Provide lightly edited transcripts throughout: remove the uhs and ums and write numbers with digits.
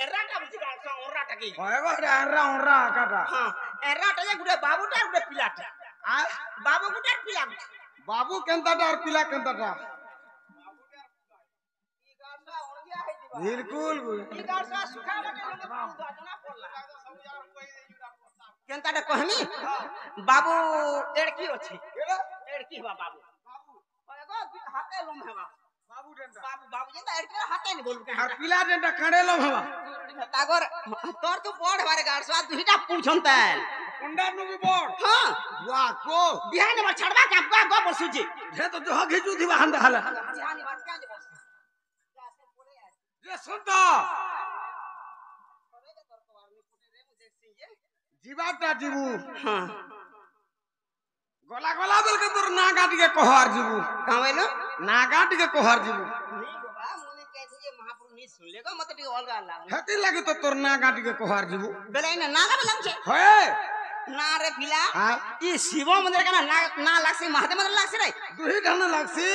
এরাটা বুঝি গাছ ওরাটা কি হয় বড় এরা কাটা হ্যাঁ এরাটা যে গুড়ে বাবুটা গুড়ে পিলাটা আ বাবু গুটার পিলা বাবু কেনতাটা আর পিলা কেনতাটা बिल्कुल केनताटा कहमी बाबू एड़की अछि एड़की बा बाबू एगो हाथे लम हेबा बाबू डेंटा बाबू जेता एड़की हाथे नि बोलबे और पिला डेंटा खड़े लो हवा तागर तोर तू पढ़ बारे गाड़सवा दुहिटा पूछन तैल कुंडा नु भी बोल हां वाह को बिहान में छड़बा का गो बसुजी हे तो जो घिचू थी वहां हला बिहान बात क्या जे बस ये सुन तो जीवाटा जीवू हां गला गला बोल के तोर ना काट के कोहार जीवू कावेलो ना काट के कोहार जीवू नहीं बाबा मुने कहथे जे महाप्रभु नि सुन लेगा मत टी अलगा लागल हेती लगे तो तोर ना काट के कोहार जीवू बेले ना नागा लम छे होए ना रे पिला हां ई शिव मंदिर का ना लागसी महादेव मंदिर लागसी रे दुही ढन लागसी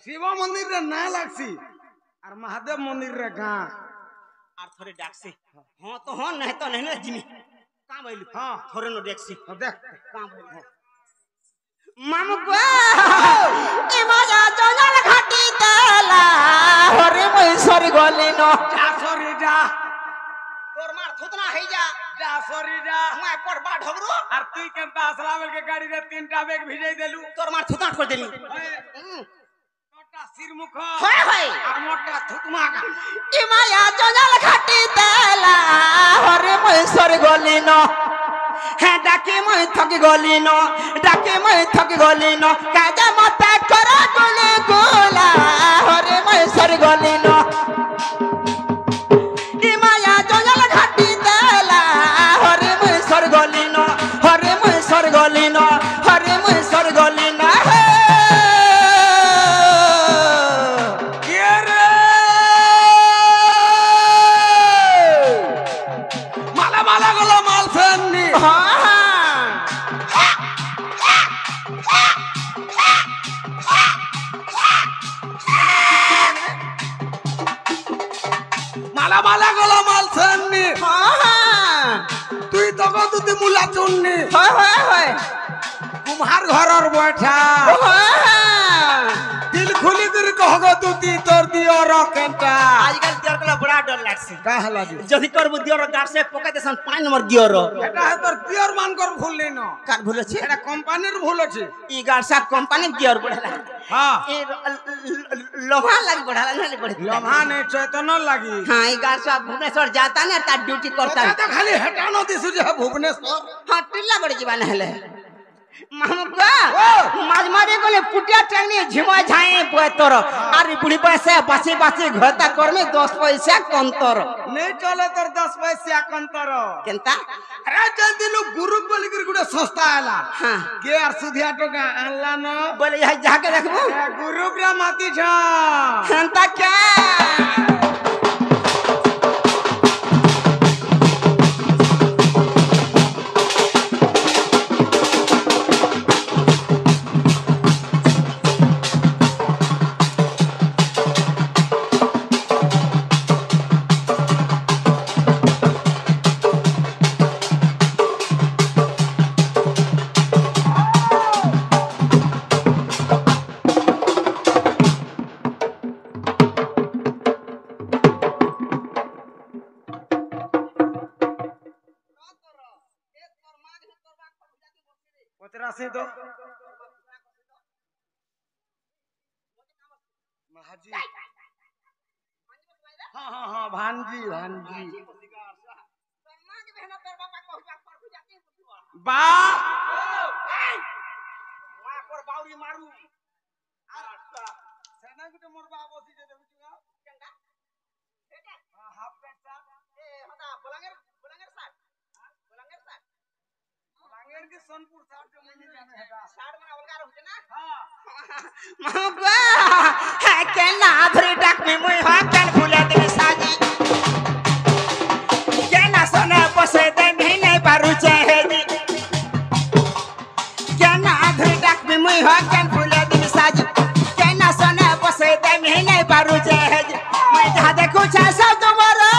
शिव मंदिर रे ना लागसी और महादेव मंदिर रे गां और थोड़े डाकसी हां तो हां नहीं तो नहीं जिमी का भइलु हां थोड़े नो डाकसी देख का भइलु मामू को ए मजा जंगल घाटी तला हरे मैसरी गली न जा सरी जा तोर मार थुतना है जा सरी जा मैं पर बा ढबरू और तू केनता असलावल के गाड़ी रे तीनटा बैग भिजै देलु तोर मार थुतना छोड़ देली मोटा सिरमुख होय होय और मोटा थुतमा का ए माया जंगल घाटी तला हरे मैसरी गली न है डाके मैं थकी गली न काजा मता करा गोले गोला हरे मैसरी गली न ई माया जंगल घाटी तला हरे मैसर गली न के रे माला माला गलो माल फन्नी माला माला गलो माल फन्नी তুই তো কত মুলা চুননি কুমার ঘরর বৈঠা দিল খুলি করে কহগ তুই তোর দিও রকেনটা आजकल दियर कला बड़ा डर लागसी का हला जी जदी करबो दियर गार से पके देसन 5 नंबर दियर এটা হে তোর পিওর মান কর ভুল নেই ন काट भूल अछि এটা কোম্পানির ভুল আছে ई गार सा कंपनी दियर बढ़ला हां ए लोहा लाग बढ़ला नहीं बढ़ी लम्हा ने चैतन लागी हां ई गार सा भुवनेश्वर जाता ने ता ड्यूटी करता तो खाली हटानो दिसु जे भुवनेश्वर हां टिल्ला बड़ी जीवन हेले माज मारे गले पुटिया ट्रेनी झिमा झाए पोतर आरी बुढ़ी पैसे बासी घता कर में 10 पैसा कंतर नहीं चले तोर 10 पैसा कंतर केनता अरे जल्दी लो गुरु बोली कर गुडे सस्ता आला हां के आर सुधिया टका आनला न बोले यही जाके देखबो गुरु ब्रा माती छ केनता क्या से तो महाजी हाँ हाँ हाँ भांजी बा बाउरी मारू सेना गुटे मोर बा बसी जे देबुगा केंगा हां हाफ पैंट सा ए हटा बोलांगेर साथ लांगेर के सोनपुर साथ जो मनी जाने हटा साथ में अलगा रहते ना हां महबा है के ना भरी डाक में मोय हा कान फुला दे साजी के ना सोना पसे दे महीने बारू चाहे दी के ना भरी डाक में मोय हा कान फुला दे साजी के ना सोना पसे दे महीने बारू चाहे दी मैं जहां देखो छा सब तुम्हारा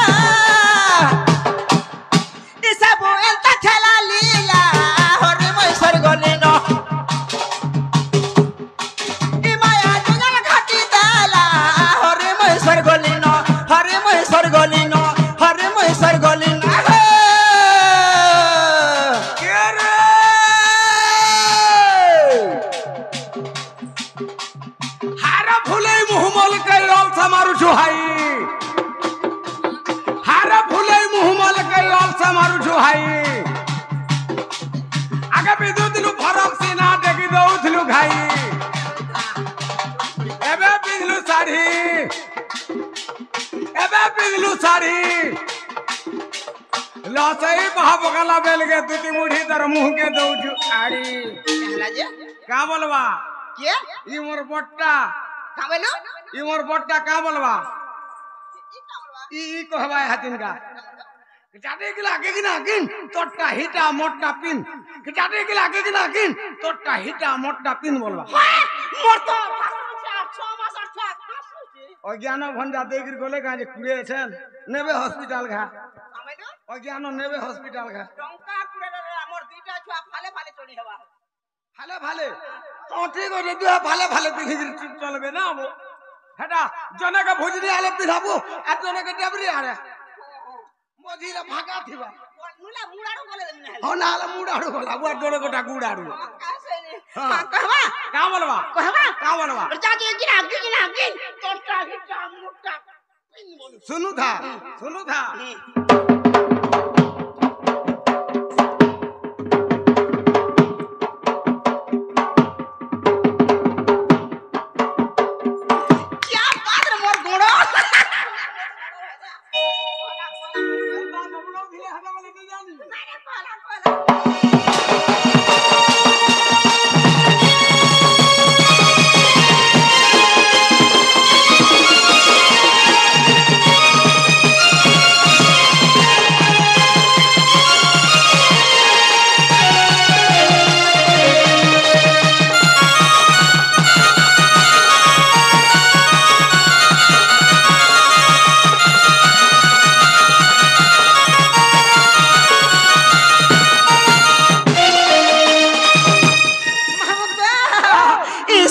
से मारुछु हाई आगे पिधुथिलु फरक सीना देखि दउथिलु घाई एबे पिधलु साड़ी लसई भाबगला बेल के दुती मुठी तर मुंह के दउछु आड़ी कहला जे का बोलबा के ई मोर बट्टा का बोलो ई मोर बट्टा का बोलबा ई का बोलबा ई कहबा हतिन का चाटे गिला के गिना गिन तोटा हिटा मोटा पिन चाटे गिला के गिना गिन तोटा हिटा मोटा पिन बोलबा मोर तो 6 मास 8 अज्ञान भंडा देगिर गोले का जे कुड़े छन नेबे हॉस्पिटल घा आमेलो अज्ञान नेबे हॉस्पिटल घा टंका कुड़े रे हमर दुईटा छुआ फाले फाले चोरी हेबा भाले भाले तो ठीक हो दुआ भाले भाले दिखिर चलबे ना वो हेटा जने का भोजरी आले पिधाबो आ जने के डेबरी आरे मोजीरा भागा थिबा नुला मुड़ाड़ो बोले देना हो नाले मुड़ाड़ो बोला बुआ दोड़े गोटा गुड़ाड़ो कैसे हां कहवा का बोलबा का बोलबा जाके गिना तोटा हिटा मुट्टा पिन बोलू सुनु था क्या बात रे मोर गोड़ो मैंने पाला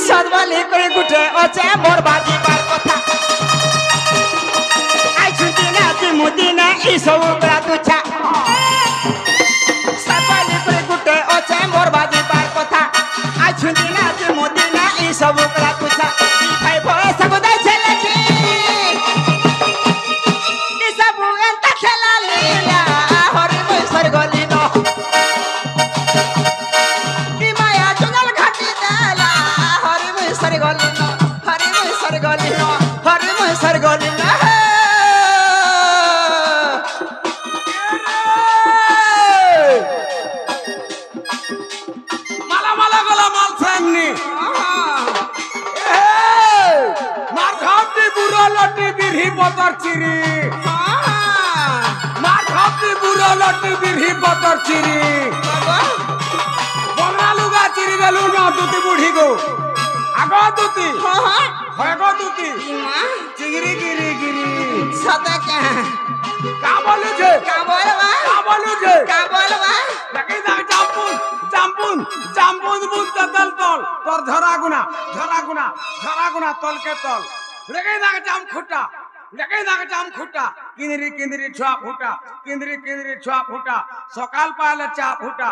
सदवाली करे गुटे ओचे मोर बाजी बार कथा आई छुटी ना ती मुदी ना ई सब बड़ा तुछा सदवाली करे गुटे ओचे मोर बाजी बार कथा आई छुटी ना ती मुदी ना ई सब बड़ा तुछा भाई भोए सब दे चले की ई सब एंता खेला लीला हरि मैसर गली नो ई माया जंगल घाटी देला हरि मैसर गली न माला माला गला माल सामने मार खाती बुरा लटी बिरही बतर चिरी मार खाती बुरा लटी बिरही बतर चिरी बंगला लुगा चिरी देलु ना दुती बुढ़ी को आगो दुती होगो दुती चिंगरी गिरी गिरी सदा के का बोलू छे लगे जा जामपुन बुत तल तल तोर झरा गुना तल के तल लगे जा जाम खुट्टा किंदरी छुआ फुटा सकाल पाले चा फुटा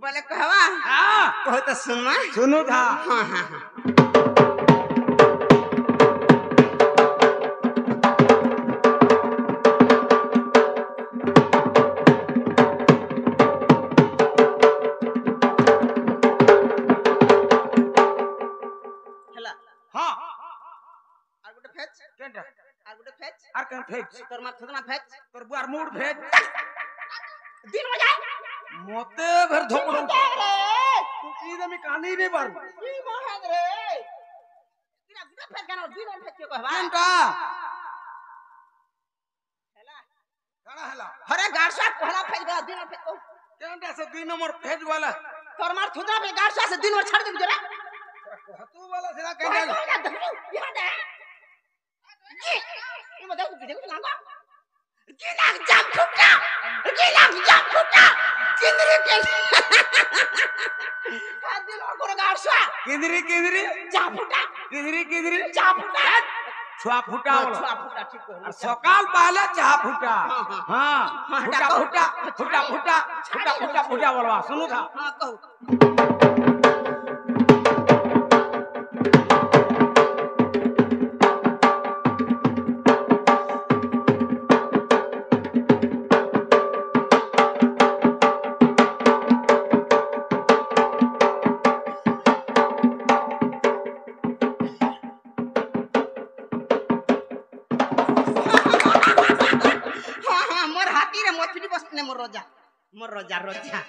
बोले कहवा हां कहो तो सुनु था आर कन फेच तोर मार थोड़ा फेच तोर बुआर मूड फेच दिन में जाए मते भर धोकड़ो तू की दमी कानी नहीं बारू ई महान रे तेरा गुडा फेच गाना दिन में फेच कहवा केनटा हेला अरे गारसा पहला फेच गया दिन में फेच केनटा से 2 नंबर फेच वाला तोर मार थोड़ा पे गारसा से दिन में छाड़ दे जरा कहतू वाला सेना केनटा यहाँ दे ये मत देखो लांगा गिला जाम फुटा किंदरी के दिल और को गारसा किंदरी जाम फुटा किंदरी जाम फुटा छुआ फुटा ठीक है सकाल पहले चाह फुटा हां फुटा बोलवा सुनु था हां कहो নে মোর রোজা রোজা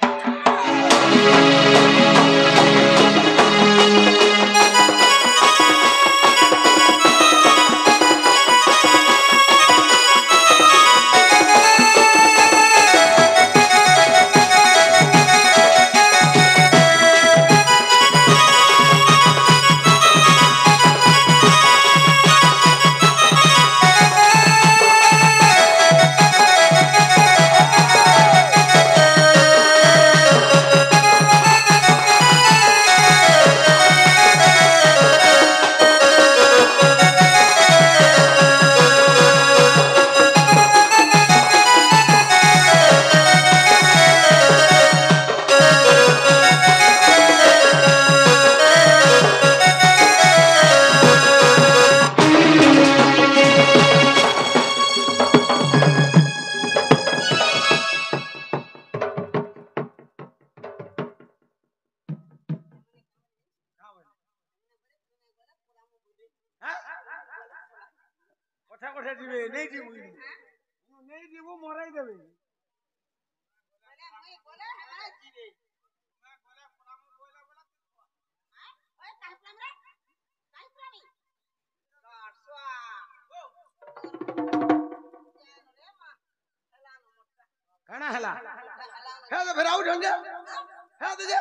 কথা কথা দিবে নেই দিব নেই দিব মরাই দেবে কানা হেলা হ্যাঁ তো ফের আউট হন যা হ্যাঁ তো যা